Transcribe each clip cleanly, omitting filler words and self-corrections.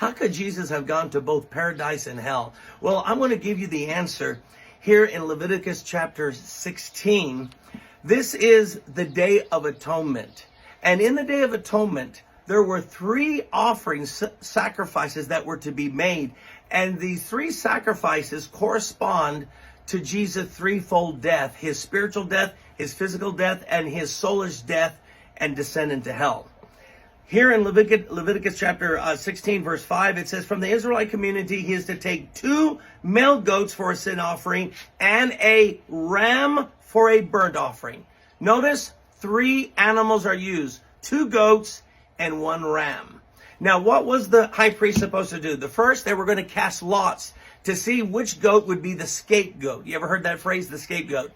How could Jesus have gone to both paradise and hell? Well, I'm going to give you the answer here in Leviticus chapter 16. This is the Day of Atonement. And in the Day of Atonement, there were three offerings, sacrifices that were to be made. And these three sacrifices correspond to Jesus' threefold death: his spiritual death, his physical death, and his soulish death and descent into hell. Here in Leviticus chapter 16, verse 5, it says, from the Israelite community, he is to take 2 male goats for a sin offering and a ram for a burnt offering. Notice 3 animals are used: 2 goats and 1 ram. Now, what was the high priest supposed to do? The first, they were going to cast lots to see which goat would be the scapegoat. You ever heard that phrase, the scapegoat?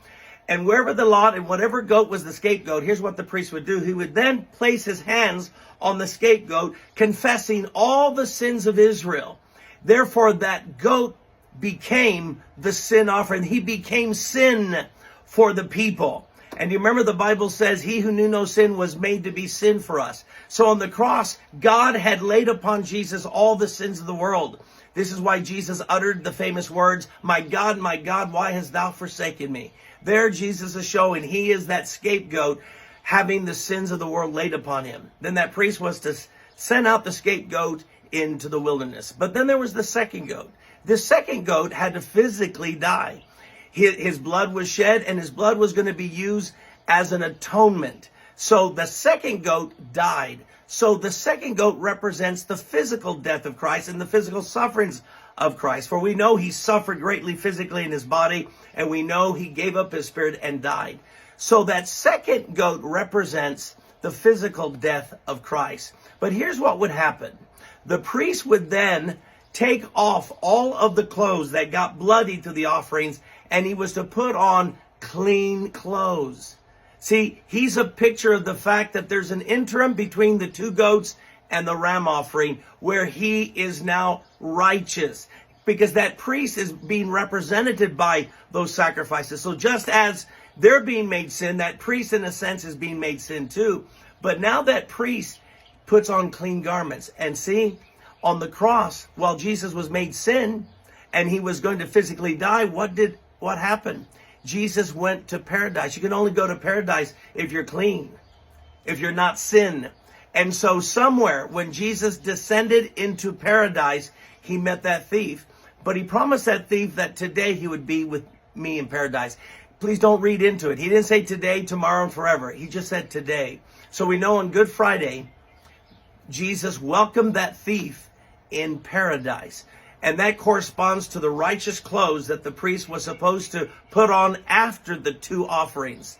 And wherever the lot and whatever goat was the scapegoat, here's what the priest would do. He would then place his hands on the scapegoat, confessing all the sins of Israel. Therefore, that goat became the sin offering. He became sin for the people. And you remember the Bible says, he who knew no sin was made to be sin for us. So on the cross, God had laid upon Jesus all the sins of the world. This is why Jesus uttered the famous words, my God, why hast thou forsaken me? There Jesus is showing he is that scapegoat, having the sins of the world laid upon him. Then that priest was to send out the scapegoat into the wilderness. But then there was the second goat. The second goat had to physically die. His blood was shed, and his blood was going to be used as an atonement. So the second goat died. So the second goat represents the physical death of Christ and the physical sufferings of Christ. For we know he suffered greatly physically in his body, and we know he gave up his spirit and died. So that second goat represents the physical death of Christ. But here's what would happen. The priest would then take off all of the clothes that got bloody to the offerings, and he was to put on clean clothes. See, he's a picture of the fact that there's an interim between the 2 goats and the ram offering where he is now righteous, because that priest is being represented by those sacrifices. So just as they're being made sin, that priest in a sense is being made sin too. But now that priest puts on clean garments. And see, on the cross, while Jesus was made sin and he was going to physically die, what happened? Jesus went to paradise. You can only go to paradise if you're clean, if you're not sin. And so somewhere when Jesus descended into paradise, he met that thief. But he promised that thief that today he would be with me in paradise. Please don't read into it. He didn't say today, tomorrow, and forever. He just said today. So we know on Good Friday, Jesus welcomed that thief in paradise. And that corresponds to the righteous clothes that the priest was supposed to put on after the 2 offerings.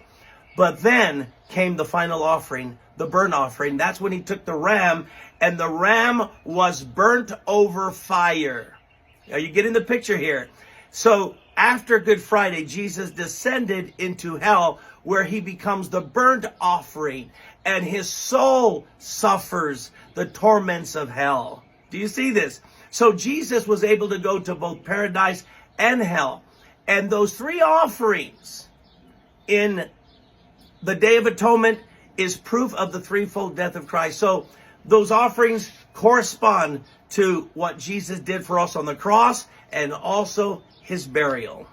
But then came the final offering, the burnt offering. That's when he took the ram, and the ram was burnt over fire. Are you getting the picture here? So after Good Friday, Jesus descended into hell, where he becomes the burnt offering, and his soul suffers the torments of hell. Do you see this? So Jesus was able to go to both paradise and hell. And those 3 offerings in the Day of Atonement is proof of the threefold death of Christ. So those offerings correspond to what Jesus did for us on the cross and also his burial.